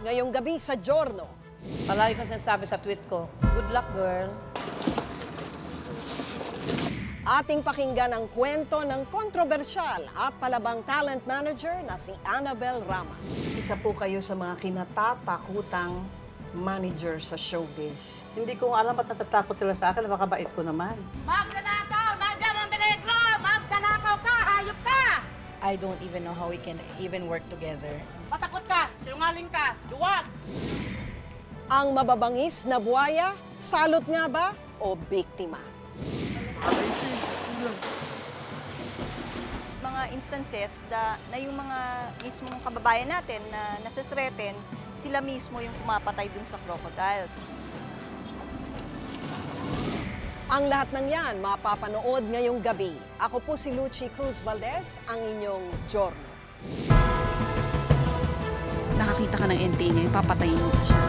ngayong gabi sa Giorno. Palagi ko sinasabi sa tweet ko, good luck, girl. Ating pakinggan ang kwento ng kontrobersyal at palabang talent manager na si Annabel Rama. Isa po kayo sa mga kinatatakutang manager sa showbiz. Hindi ko alam ba't natatakot sila sa akin, napakabait ko naman. Magnanakaw! Nadia Montenegro! Magnanakaw ka! Hayop ka! I don't even know how we can even work together. Matakot ka! Sinungaling ka! Duwag! Ang mababangis na buhaya, salot nga ba o biktima? Mga instances na yung mga mismong kababayan natin na nasa-threaten, sila mismo yung pumapatay dun sa crocodiles. Ang lahat ng yan mapapanood ngayong gabi. Ako po si Lucy Cruz Valdez, ang inyong Giorno. Nakakita ka ng NPA niya, papatayin mo pa siya.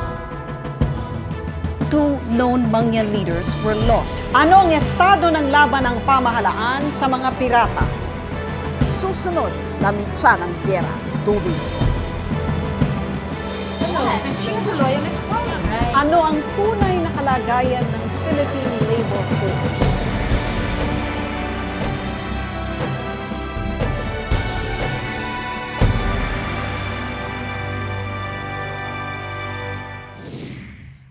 2 known Mangyan leaders were lost. Ano ang estado ng laban ng pamahalaan sa mga pirata? Susunod na mitsa ng giyera, tubig. She has a loyalist following, right? Ano ang tunay na kalagayan ng Philippine Labor Force?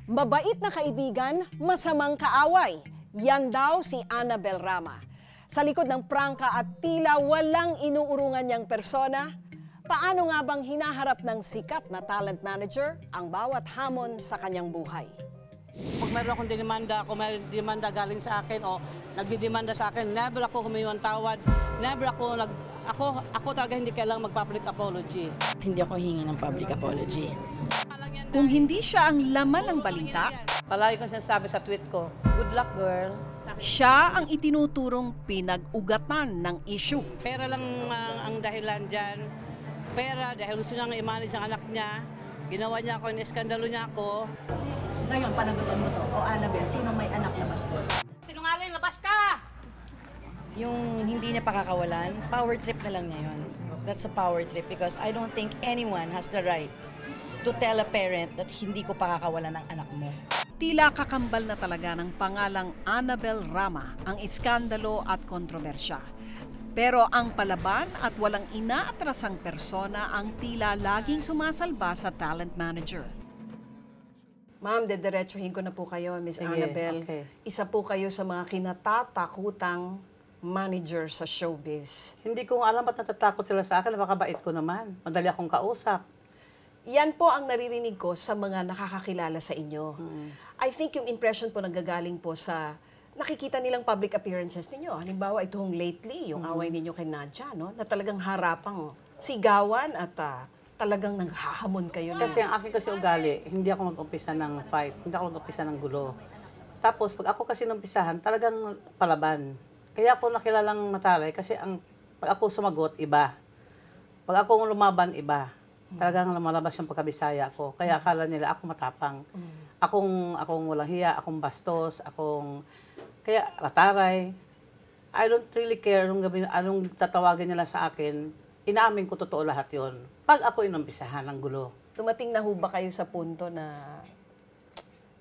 Mabait na kaibigan, masamang kaaway. Yan daw si Annabel Rama. Sa likod ng prangka at tila walang inuurungan niyang persona, paano nga bang hinaharap ng sikat na talent manager ang bawat hamon sa kanyang buhay? Pag mayroon akong dinimanda, kung may demanda galing sa akin o nagdidemanda sa akin, never ako humiwang tawad, never ako talaga hindi kailangang mag-public apology. Hindi ako hingi ng public apology. Kung hindi siya ang laman ng balita, Palagi ko sinasabi sa tweet ko, good luck, girl. siya ang itinuturong pinag-ugatan ng issue. Pera lang ang dahilan dyan. Pera dahil gusto niyang i-manage ang anak niya. Ginawa niya ako, iniskandalo niya ako. Ngayon, panagutan mo to. O Annabel, sino may anak na bastos? Sinungaling! Labas ka! Yung hindi niya pakakawalan, power trip na lang niya yun. That's a power trip because I don't think anyone has the right to tell a parent that hindi ko pakakawalan ng anak mo. Tila kakambal na talaga ng pangalang Annabel Rama ang iskandalo at kontrobersya. Pero ang palaban at walang inaatrasang persona ang tila laging sumasalba sa talent manager. Ma'am, dediretsuhin ko na po kayo, Miss Sige, Annabel. okay. Isa po kayo sa mga kinatatakutang manager sa showbiz. Hindi ko alam ba't natatakot sila sa akin, napakabait ko naman. Madali akong kausap. Yan po ang naririnig ko sa mga nakakakilala sa inyo. I think yung impression po nanggagaling po sa nakikita nilang public appearances ninyo. Halimbawa, itong lately, yung away ninyo kay Nadia, no? Na talagang harapang sigawan at talagang naghahamon kayo. Kasi ang akin kasi ugali, hindi ako mag-umpisa ng fight, hindi ako mag-umpisa ng gulo. Tapos pag ako kasi numpisahan, talagang palaban. Kaya ako nakilalang mataray kasi pag ako sumagot, iba. Pag ako lumaban, iba. Talagang lumalabas yung pagkabisaya ko. Kaya akala nila ako matapang. Akong walang hiya, akong bastos, kaya mataray. I don't really care anong tatawagin nila sa akin. Inaamin ko totoo lahat yon. Pag ako inumpisahan ng gulo. Dumating na ho ba kayo sa punto na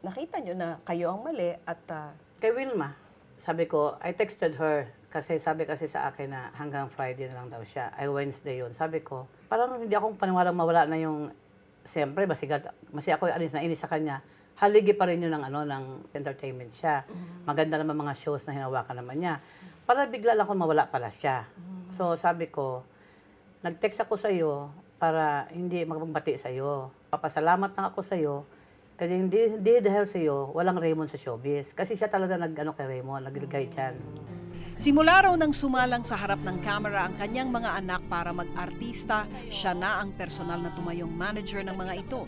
nakita nyo na kayo ang mali at Kay Wilma, sabi ko, I texted her kasi sabi kasi sa akin na hanggang Friday na lang daw siya. Ay Wednesday yun. Sabi ko, parang hindi akong paniwalang mawala na yung, siyempre, kasi ako inis sa kanya. Haligi pa rin yun ng entertainment siya. Maganda naman mga shows na hinawakan naman niya. Para bigla lang kung mawala pala siya. So sabi ko, nag-text ako sa iyo para hindi magbati sa iyo. Papasalamat lang ako sa iyo kasi hindi dahil sa iyo walang Raymond sa showbiz. Kasi siya talaga kay Raymond, nagligay diyan. Simula raw nang sumalang sa harap ng kamera ang kanyang mga anak para mag-artista, siya na ang personal na tumayong manager ng mga ito.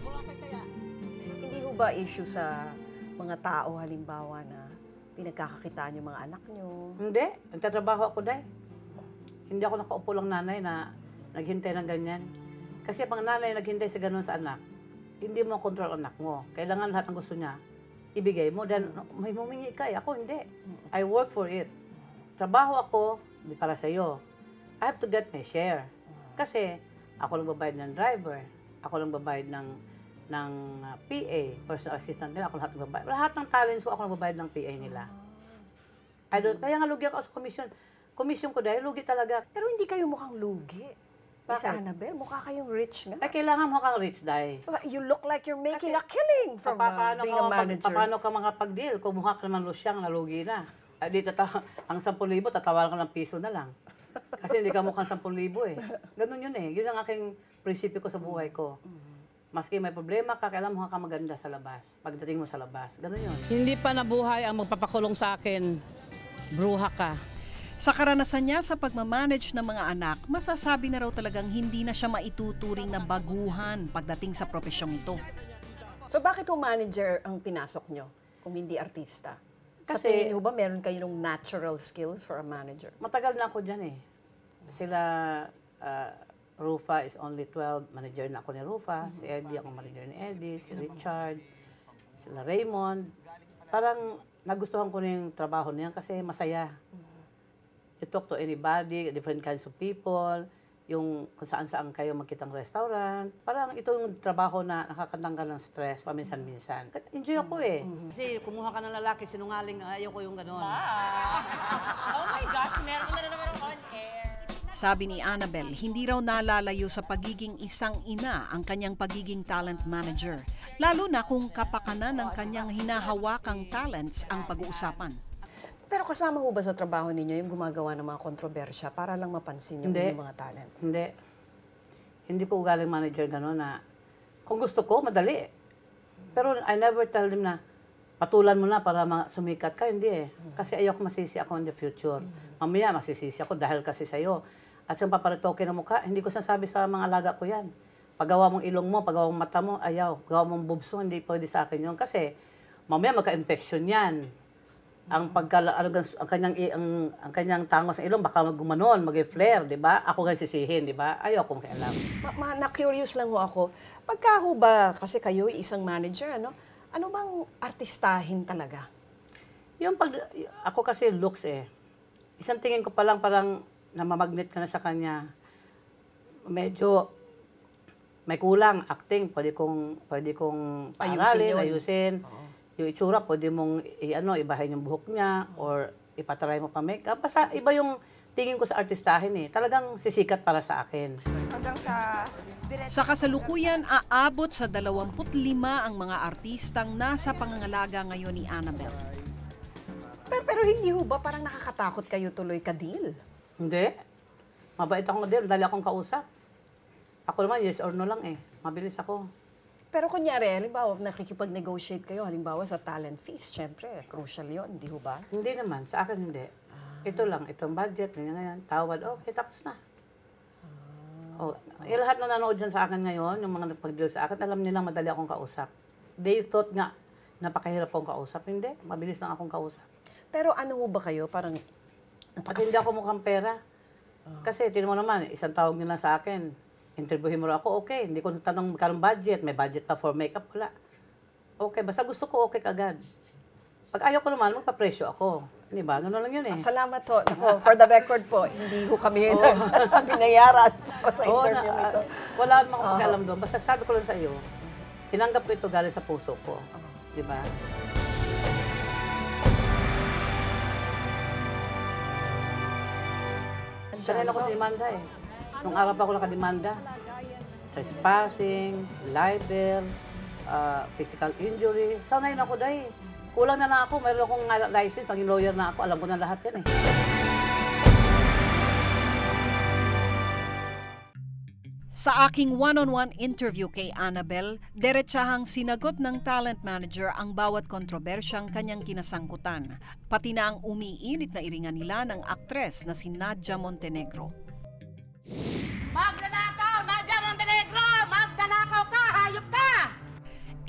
hindi ho ba issue sa mga tao halimbawa na pinagkakakitaan yung mga anak nyo? Hindi, nagtatrabaho ako dahil. Hindi ako nakaupo lang nanay na naghintay ng ganyan. Kasi pang nanay naghintay sa ganun sa anak, hindi mo control anak mo. Kailangan lahat ng gusto niya, ibigay mo. Then may humingi ka, ako hindi. I work for it. Trabaho ako para sa iyo. I have to get my share. Kasi ako lang babayad ng driver, ako lang babayad ng PA, personal assistant nila, ako lahat nagbabayad. Lahat ng talents ko, ako nagbabayad ng PA nila. Kaya nga lugi ako sa commission. Commission ko dahil lugi talaga. Pero hindi kayo mukhang lugi. Miss Bakit? Annabel, mukha kayong rich nga. Ay, kailangan mo kang rich dahil. You look like you're making Kasi, a killing from being a manager. Paano ka makapag-deal? Kumuha ka naman lusyang, nalugi na. Ay, di ang 10,000, tatawaran ka ng piso na lang. Kasi hindi ka mukhang 10,000 eh. Ganun yun eh. Yun ang aking prinsipyo ko sa buhay ko. Maski may problema ka, kailangan mukha ka maganda sa labas. Pagdating mo sa labas. Ganun yun. Hindi pa nabuhay ang magpapakulong sa akin. Bruha ka. Sa karanasan niya sa pagmamanage ng mga anak, masasabi na raw talagang hindi na siya maituturing na baguhan pagdating sa profesyong ito. So bakit yung manager ang pinasok nyo kung hindi artista? Sa Kasi- tingin nyo ba meron kayong natural skills for a manager? Matagal na ako dyan eh. Sila, Rufa is only 12. Manager na ako ni Rufa. Si Eddie, ako manager ni Eddie. Si Richard. Sila Raymond. Parang nagustuhan ko na yung trabaho niyan kasi masaya. You talk to anybody, different kinds of people, yung kung saan-saan kayo magkitang restaurant. Parang ito yung trabaho na nakakatanggal ng stress paminsan-minsan. Enjoy ako eh. Kasi kumuha ka ng lalaki, sinungaling, ayaw ko yung gano'n. Oh my gosh, meron na naman on air. Sabi ni Annabel, hindi raw nalalayo sa pagiging isang ina ang kanyang pagiging talent manager. Lalo na kung kapakanan ng kanyang hinahawakang talents ang pag-uusapan. Pero kasama ho ba sa trabaho ninyo yung gumagawa ng mga kontrobersya para lang mapansin yung Hindi. inyong mga talent? Hindi. Hindi po ugaling manager gano'n na kung gusto ko, madali. Pero I never tell them na patulan mo na para sumikat ka. Hindi eh. Kasi ayoko masisi ako in the future. Mamaya masisisi ako dahil kasi sa'yo. At yung paparitoke ng mukha, hindi ko sasabi sa mga alaga ko yan. Paggawa mong ilong mo, paggawa mong mata mo, ayaw. Paggawa mong boobs mo, hindi pwede sa akin yun. Kasi mamaya magka-infection yan. Ang kanyang tangos sa ilong baka magumanon, mag-flare, 'di ba? Ako ganyan sisihin, 'di ba? Ayaw kong kailangan. Na-curious lang ho ako. Pagka ho ba, kasi kayo isang manager, ano bang artistahin talaga? Ako kasi looks eh. Isang tingin ko pa lang parang namamagnet ka na sa kanya. Medyo may kulang acting, pwede kong paaralin, ayusin. Yung itsura, pwede mong ibahin yung buhok niya or ipatry mo pa makeup. Basta iba yung tingin ko sa artistahin eh. Talagang sisikat para sa akin. Hanggang sa Sa kasalukuyan, aabot sa 25 ang mga artistang nasa pangangalaga ngayon ni Annabel. Pero hindi ho ba parang nakakatakot kayo tuloy ka-deal? Hindi. Mabait akong din, dali akong kausap. Ako naman, yes or no lang eh. Mabilis ako. Pero kunyari, halimbawa, nakikipag-negotiate kayo, halimbawa sa talent fees, syempre, crucial yon, hindi ho ba? Hindi naman, sa akin hindi. Ito lang, itong budget, ganyan, tawad, okay, tapos na. Lahat na nanood dyan sa akin ngayon, yung mga nagpag-deal sa akin, alam nilang madali akong kausap. They thought nga, napakahirap kong kausap. Hindi, mabilis lang akong kausap. Pero ano ho ba kayo, parang... At hindi ako mukhang pera. Kasi, tinan mo naman, isang tawag nila sa akin, interviewin mo ako, okay. Hindi ko natanong magkano budget. May budget pa for makeup, wala. Okay, basta gusto ko, okay kagad. Pag ayaw ko naman, magpapresyo ako. Di ba? Ganun lang yun eh. Salamat ho. Ako, for the record po, hindi ho kami binayaran po sa interview nito. Wala naman akong pakialam doon. Basta sabi ko lang sa iyo, tinanggap ko ito galing sa puso ko. Di ba? Sanay ako sa demanda eh. Nung araw pa ako nakademanda. Trespassing, libel, physical injury. Sanay na ako dahil. Kulang na ako. Mayroon akong license. Maging lawyer na ako. Alam ko na lahat yan eh. Sa aking one-on-one interview kay Annabel, diretsahang sinagot ng talent manager ang bawat kontrobersyang kanyang kinasangkutan, pati na ang umiinit na iringan nila ng aktres na si Nadia Montenegro. Magnanakaw! Nadia Montenegro! Magnanakaw ka! Hayop ka!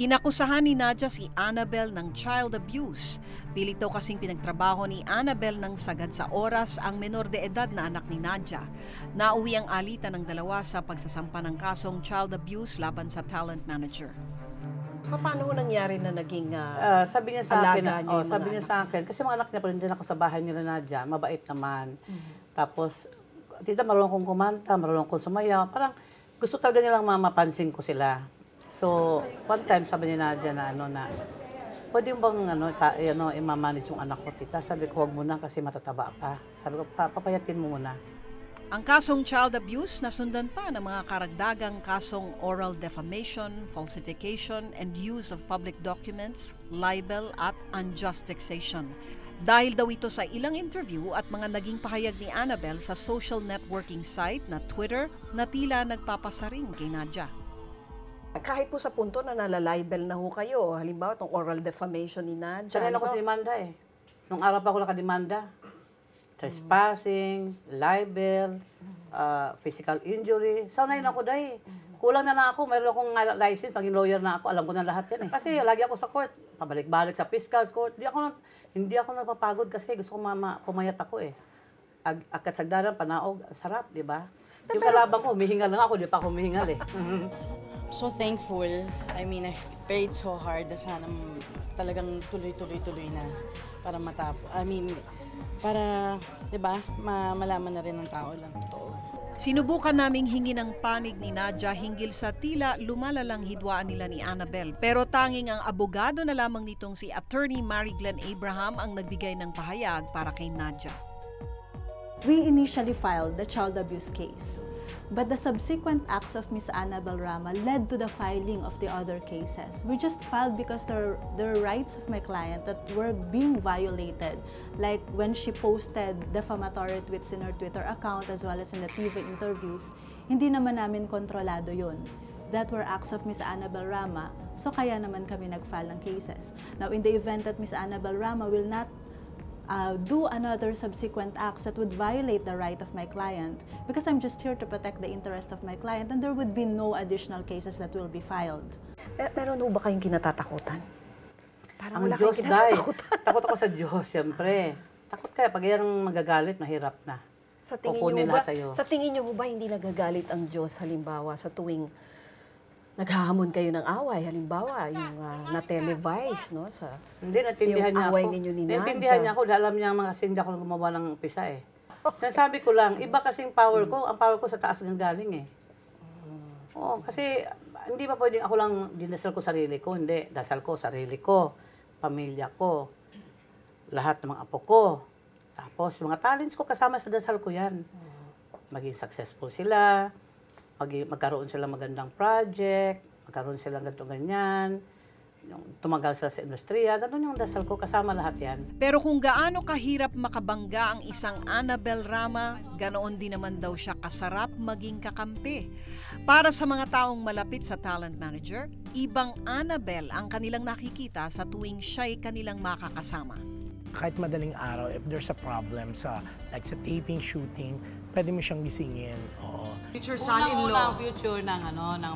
Inakusahan ni Nadia si Annabel ng child abuse. Pilit daw kasing pinagtrabaho ni Annabel ng sagad sa oras ang menor de edad na anak ni Nadia. Nauwi ang alitan ng dalawa sa pagsasampa ng kasong child abuse laban sa talent manager. Paano ho nangyari na naging Sabi niya sa akin, alaga niyo yung sabi mga niya sa akin, kasi mga anak niya pa rin din ako sa bahay nila Nadia, mabait naman. Tapos, tita, marunong kong kumanta, marunong kong sumayaw. Parang gusto talaga nilang mapansin ko sila. So, one time sabi ni Nadia na pwede mo bang i-manage yung anak ko, tita? Sabi ko, wag mo na kasi matataba pa. Sabi ko, papayatin mo muna. Ang kasong child abuse nasundan pa ng mga karagdagang kasong oral defamation, falsification, and use of public documents, libel at unjust taxation. Dahil daw ito sa ilang interview at mga naging pahayag ni Annabel sa social networking site na Twitter na tila nagpapasaring kay Nadia. Kahit po sa punto na nalalibel na ho kayo, halimbawa itong oral defamation ni Nadia. Sanay ako sa demanda eh. Nung araw pa ako nakademanda. Trespassing, libel, physical injury. Sanay na ako dahil. Kulang na ako. Meron akong license, maging lawyer na ako. Alam ko na lahat yan eh. Kasi lagi ako sa court. Pabalik-balik sa fiscal court. Hindi ako napapagod kasi gusto ko pumayat ako eh. Akat sagdaran, panaog, sarap, di ba? Yung kalabang ko, humihingal lang ako, di pa ako humihingal eh. So thankful. I mean, I prayed so hard na sana talagang tuloy-tuloy na para matapos. I mean, para, di ba, malaman na rin ng tao lang totoo. Sinubukan naming hingi ng panig ni Nadia hinggil sa tila lumalalang hidwaan nila ni Annabel. Pero tanging ang abogado na lamang nitong si Attorney Mary Glenn Abraham ang nagbigay ng pahayag para kay Nadia. We initially filed the child abuse case, but the subsequent acts of Ms. Annabel Rama led to the filing of the other cases. We just filed because there are rights of my client that were being violated, like when she posted defamatory tweets in her Twitter account as well as in the TV interviews. Hindi naman namin kontrolado yun. That were acts of Ms. Annabel Rama, so kaya naman kami nag-file ng cases. Now, in the event that Ms. Annabel Rama will not do another subsequent acts that would violate the right of my client, because I'm just here to protect the interest of my client, and there would be no additional cases that will be filed. Meron ho ba kayong kinatatakutan? Parang Ang wala Diyos, kayong kinatatakutan. Takot ako sa Diyos, siyempre. Takot kaya, pag yan magagalit, mahirap na. Sa tingin Kukunin niyo ba, lahat sa'yo. sa tingin niyo ba hindi nagagalit ang Diyos halimbawa sa tuwing naghahamon kayo ng away, halimbawa yung na-televise, no? Hindi, natindihan niya ako. away ninyo ni Nadia. Natindihan niya ako, dahil alam niya mga hindi ako gumawa ng pisa eh. Sinasabi ko lang, iba kasing power ko, ang power ko sa taas ng galing eh. Oo, kasi hindi pa pwedeng ako lang dinasal ko sarili ko, hindi. Dasal ko sarili ko, pamilya ko, lahat ng mga apo ko. Tapos, mga talents ko kasama sa dasal ko yan. Maging successful sila, magkaroon sila magandang project, magkaroon sila ganito-ganyan, tumagal sila sa industriya, ganun yung dasal ko, kasama lahat yan. Pero kung gaano kahirap makabangga ang isang Annabel Rama, ganoon din naman daw siya kasarap maging kakampi. Para sa mga taong malapit sa talent manager, ibang Annabel ang kanilang nakikita sa tuwing siya'y kanilang makakasama. Kahit madaling araw, if there's a problem sa taping, shooting, pwede mo siyang gisingin. Oo. Future son-in-law. Unang future ng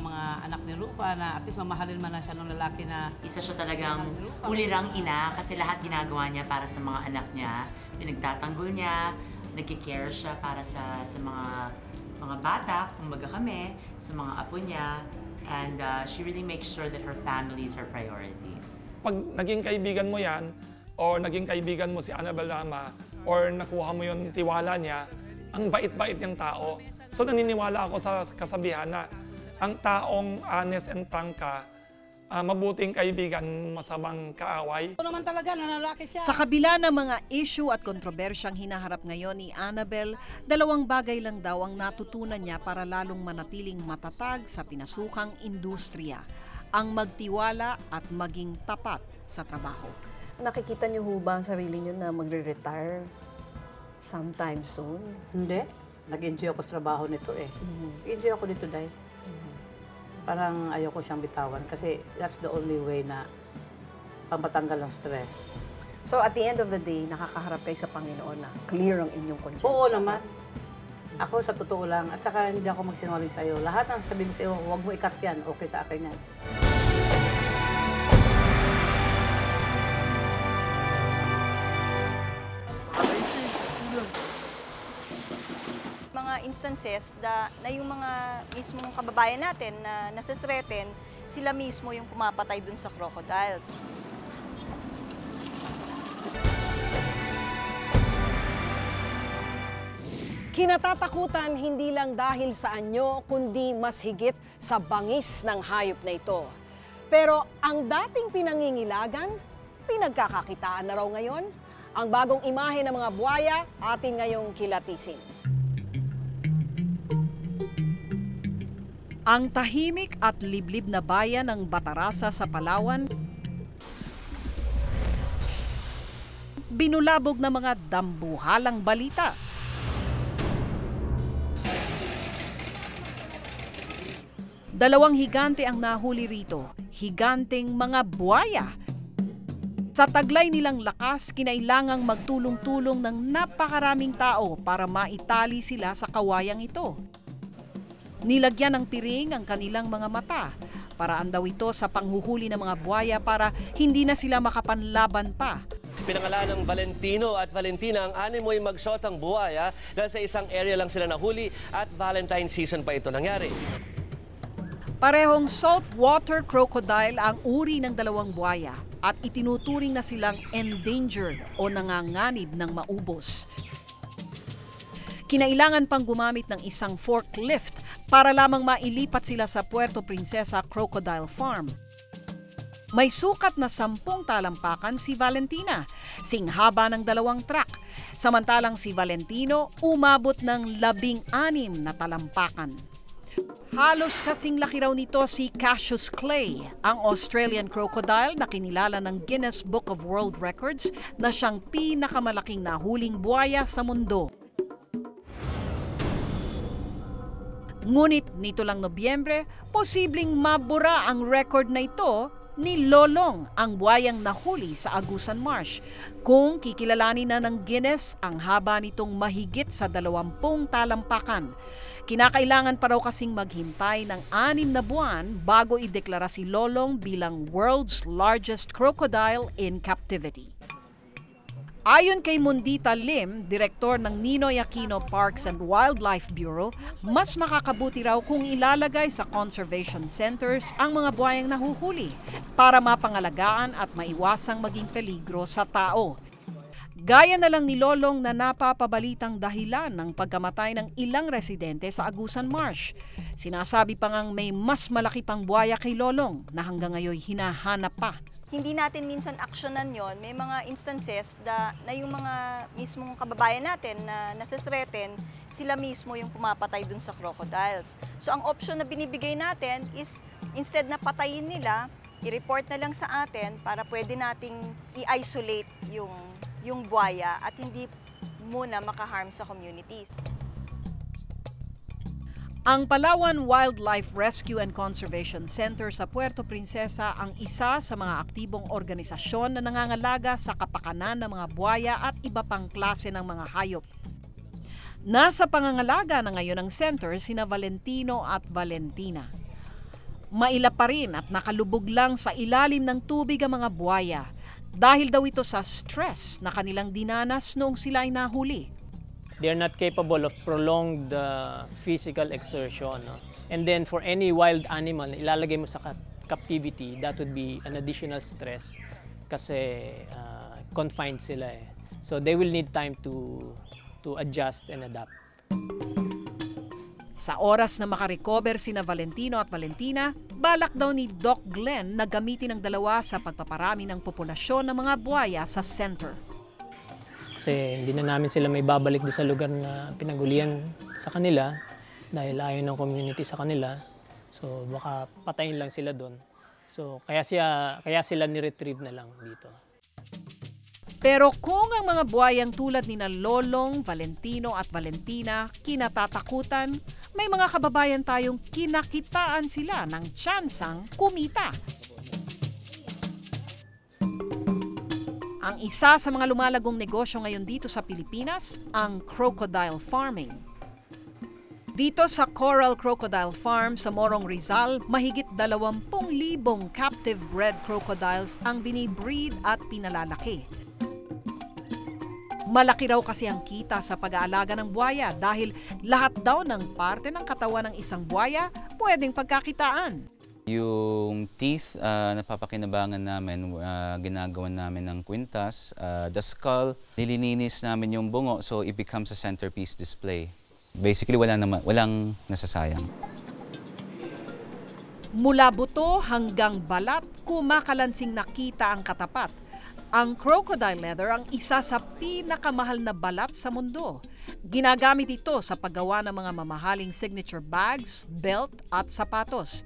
mga anak ni Rupa na at least mamahalin man na siya ng lalaki na... Isa siya talagang ulirang ina kasi lahat ginagawa niya para sa mga anak niya. Pinagtatanggol niya, nagkikare siya para sa mga bata, kumbaga kami, sa mga apo niya. And she really makes sure that her family is her priority. Pag naging kaibigan mo yan, or naging kaibigan mo si Annabel Rama, or nakuha mo yung tiwala niya, ang bait-bait niyang tao. So naniniwala ako sa kasabihan na ang taong honest and frank ka, mabuting kaibigan, masamang kaaway. Ito naman talaga, nanalaki siya. Sa kabila ng mga issue at kontrobersyang hinaharap ngayon ni Annabel, dalawang bagay lang daw ang natutunan niya para lalong manatiling matatag sa pinasukang industriya. Ang magtiwala at maging tapat sa trabaho. Nakikita niyo ho ba ang sarili niyo na magre-retire sometime soon? Hindi. Nag-enjoy ako sa trabaho nito eh. Enjoy ako dito, Day. Parang ayoko siyang bitawan kasi that's the only way na pampatanggal ng stress. So at the end of the day, nakakaharap kayo sa Panginoon na clear ang inyong conscience. Oo naman. Ako sa totoo lang. At saka hindi ako magsinungaling sa'yo. Lahat ng sabihin ko sa'yo, huwag mo ikat yan. Okay sa akin yan. Mga instances na yung mga mismong kababayan natin na natitreten, sila mismo yung pumapatay dun sa crocodiles. Kinatatakutan hindi lang dahil sa anyo, kundi mas higit sa bangis ng hayop na ito. Pero ang dating pinangingilagan, pinagkakakitaan na raw ngayon. Ang bagong imahe ng mga buwaya, atin ngayong kilatisin. Ang tahimik at liblib na bayan ng Batarasa sa Palawan, binulabog ng mga dambuhalang balita. Dalawang higante ang nahuli rito, higanteng mga buwaya. Sa taglay nilang lakas, kinailangang magtulong-tulong ng napakaraming tao para maitali sila sa kawayang ito. Nilagyan ng piring ang kanilang mga mata. Paraan daw ito sa panghuhuli ng mga buwaya para hindi na sila makapanlaban pa. Pinangalan ng Valentino at Valentina ang animoy magshotang buwaya dahil sa isang area lang sila nahuli at Valentine season pa ito nangyari. Parehong saltwater crocodile ang uri ng dalawang buwaya at itinuturing na silang endangered o nanganganib ng maubos. Kinailangan pang gumamit ng isang forklift para lamang mailipat sila sa Puerto Princesa Crocodile Farm. May sukat na 10 talampakan si Valentina, singhaba ng 2 truck. Samantalang si Valentino umabot ng 16 na talampakan. Halos kasing laki raw nito si Cassius Clay, ang Australian crocodile na kinilala ng Guinness Book of World Records na siyang pinakamalaking nahuling buwaya sa mundo. Ngunit nito lang Nobyembre, posibleng mabura ang record na ito ni Lolong, ang buwayang nahuli sa Agusan Marsh. Kung kikilalanin na ng Guinness ang haba nitong mahigit sa 20 talampakan. Kinakailangan pa raw kasing maghintay ng 6 na buwan bago ideklara si Lolong bilang world's largest crocodile in captivity. Ayon kay Mundita Lim, direktor ng Ninoy Aquino Parks and Wildlife Bureau, mas makakabuti raw kung ilalagay sa conservation centers ang mga buwayang nahuhuli para mapangalagaan at maiwasang maging peligro sa tao. Gaya na lang ni Lolong na napapabalitang dahilan ng pagkamatay ng ilang residente sa Agusan Marsh. Sinasabi pa ngang may mas malaki pang buwaya kay Lolong na hanggang ngayon hinahanap pa. Hindi natin minsan aksyonan yon. May mga instances na yung mga mismong kababayan natin na nasa-threaten, sila mismo yung pumapatay dun sa crocodiles. So ang option na binibigay natin is instead na patayin nila, i-report na lang sa atin para pwede nating i-isolate yung buwaya at hindi muna makaharm sa communities. Ang Palawan Wildlife Rescue and Conservation Center sa Puerto Princesa ang isa sa mga aktibong organisasyon na nangangalaga sa kapakanan ng mga buwaya at iba pang klase ng mga hayop. Nasa pangangalaga na ngayon ng center sina Valentino at Valentina. Maila pa rin at nakalubog lang sa ilalim ng tubig ang mga buwaya dahil daw ito sa stress na kanilang dinanas noong sila ay nahuli. They are not capable of prolonged physical exertion. No? And then for any wild animal na ilalagay mo sa captivity, that would be an additional stress kasi confined sila eh. So they will need time to adjust and adapt. Sa oras na makarecover sina Valentino at Valentina, balak daw ni Doc Glenn na gamitin ang dalawa sa pagpaparami ng populasyon ng mga buwaya sa center. Kasi hindi na namin sila may babalik doon sa lugar na pinagulian sa kanila dahil ayaw ng community sa kanila. So baka patayin lang sila doon. So kaya sila ni-retrieve na lang dito. Pero kung ang mga buwayang tulad ni Lolong, Valentino at Valentina kinatatakutan, may mga kababayan tayong kinakitaan sila ng tsansang kumita. Ang isa sa mga lumalagong negosyo ngayon dito sa Pilipinas, ang crocodile farming. Dito sa Coral Crocodile Farm sa Morong Rizal, mahigit 20,000 captive bred crocodiles ang binibreed at pinalalaki. Malaki raw kasi ang kita sa pag-aalaga ng buwaya dahil lahat daw ng parte ng katawan ng isang buwaya pwedeng pagkakitaan. Yung teeth, napapakinabangan namin, ginagawa namin ng kwintas. The skull, nilininis namin yung bungo so it becomes a centerpiece display. Basically, walang nasasayang. Mula buto hanggang balat, kumakalansing nakita ang katapat. Ang crocodile leather ang isa sa pinakamahal na balat sa mundo. Ginagamit ito sa paggawa ng mga mamahaling signature bags, belt at sapatos.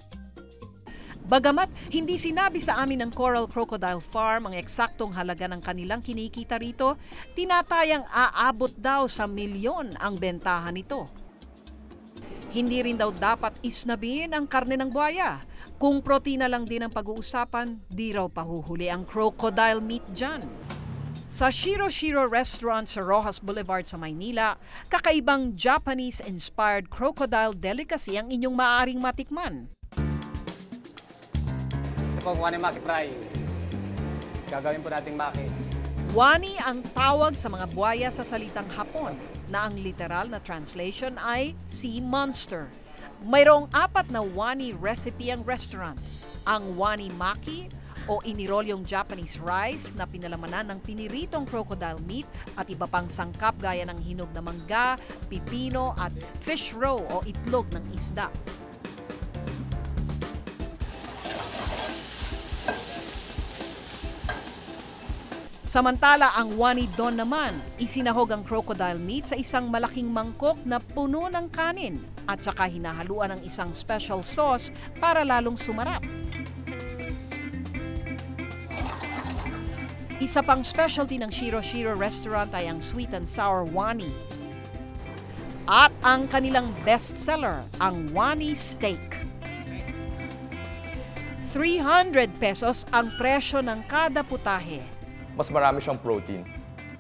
Bagamat hindi sinabi sa amin ng Coral Crocodile Farm ang eksaktong halaga ng kanilang kinikita rito, tinatayang aabot daw sa milyon ang bentahan nito. Hindi rin daw dapat isnabin ang karne ng buhaya. Kung protina lang din ang pag-uusapan, di raw pahuhuli ang crocodile meat dyan. Sa Shiro Shiro Restaurant sa Rojas Boulevard sa Maynila, kakaibang Japanese-inspired crocodile delicacy ang inyong maaaring matikman. Ito po, wani maki fry. Gagawin po nating maki. Wani ang tawag sa mga buhaya sa salitang Hapon, na ang literal na translation ay sea monster. Mayroong 4 na wani recipe ang restaurant. Ang wani maki o inirolyong Japanese rice na pinalamanan ng piniritong crocodile meat at iba pang sangkap gaya ng hinog na mangga, pipino at fish roe o itlog ng isda. Samantala, ang wani don naman, isinahog ang crocodile meat sa isang malaking mangkok na puno ng kanin at saka hinahaluan ng isang special sauce para lalong sumarap. Isa pang specialty ng Shiro Shiro Restaurant ay ang sweet and sour wani. At ang kanilang bestseller, ang wani steak. 300 pesos ang presyo ng kada putahe. Mas marami siyang protein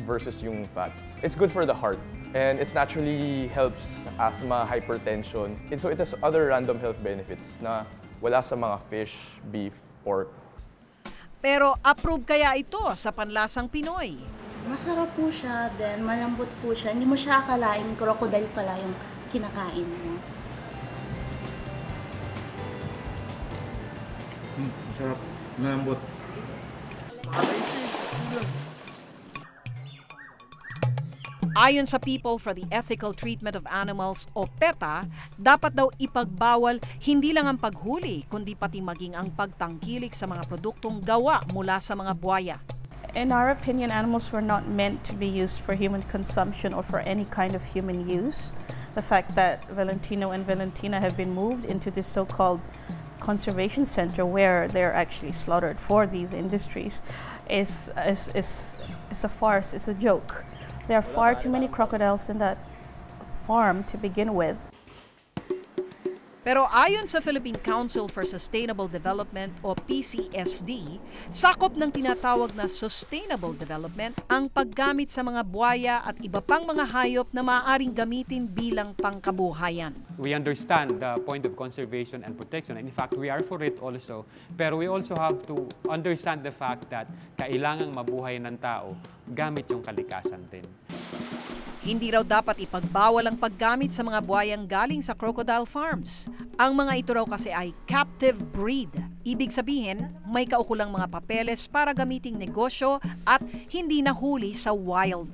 versus yung fat. It's good for the heart and it naturally helps asthma, hypertension. And so it has other random health benefits na wala sa mga fish, beef, pork. Pero approve kaya ito sa panlasang Pinoy? Masarap po siya, then malambot po siya. Hindi mo siya akalain crocodile pala yung kinakain mo. Masarap, malambot. Ayon sa People for the Ethical Treatment of Animals o PETA, dapat daw ipagbawal hindi lang ang paghuli, kundi pati maging ang pagtangkilik sa mga produktong gawa mula sa mga buhaya. In our opinion, animals were not meant to be used for human consumption or for any kind of human use. The fact that Valentino and Valentina have been moved into this so-called conservation center where they're actually slaughtered for these industries is a farce, it's a joke. There are far too many crocodiles in that farm to begin with. Pero ayon sa Philippine Council for Sustainable Development o PCSD, sakop ng tinatawag na sustainable development ang paggamit sa mga buhaya at iba pang mga hayop na maaaring gamitin bilang pangkabuhayan. We understand the point of conservation and protection, and in fact, we are for it also. Pero we also have to understand the fact that kailangang mabuhay ng tao gamit yung kalikasan din. Hindi raw dapat ipagbawal ang paggamit sa mga buhayang galing sa crocodile farms. Ang mga ito raw kasi ay captive breed. Ibig sabihin, may kaukulang mga papeles para gamiting negosyo at hindi nahuli sa wild.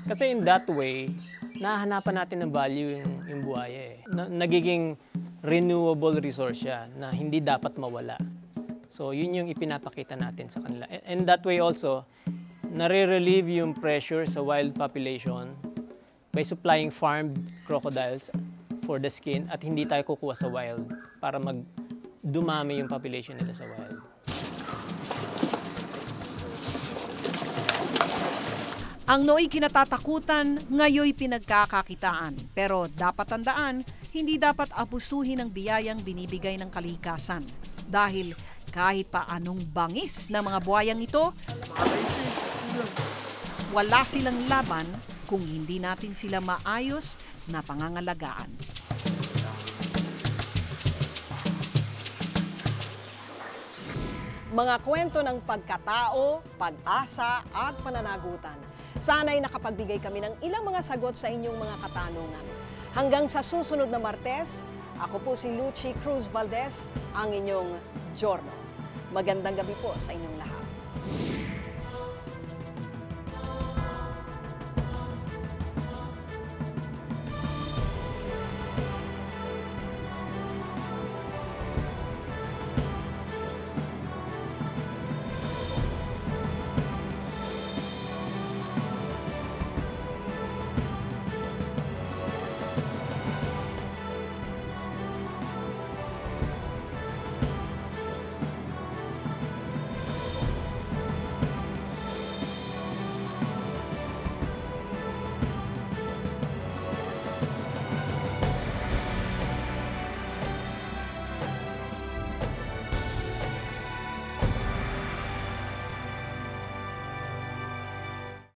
Kasi in that way, nahahanapan natin ng value yung buhaya. Nagiging renewable resource siya na hindi dapat mawala. So yun yung ipinapakita natin sa kanila. And that way also, nare-relieve yung pressure sa wild population by supplying farmed crocodiles for the skin at hindi tayo kukuha sa wild para dumami yung population nila sa wild. Ang nooy kinatatakutan, ngayoy pinagkakakitaan. Pero dapat tandaan, hindi dapat abusuhin ang biyayang binibigay ng kalikasan. Dahil kahit pa anong bangis ng mga buhayang ito, wala silang laban kung hindi natin sila maayos na pangangalagaan. Mga kwento ng pagkatao, pag-asa at pananagutan. Sana'y nakapagbigay kami ng ilang mga sagot sa inyong mga katanungan. Hanggang sa susunod na Martes, ako po si Lucy Cruz Valdez, ang inyong Giorno. Magandang gabi po sa inyong lahat.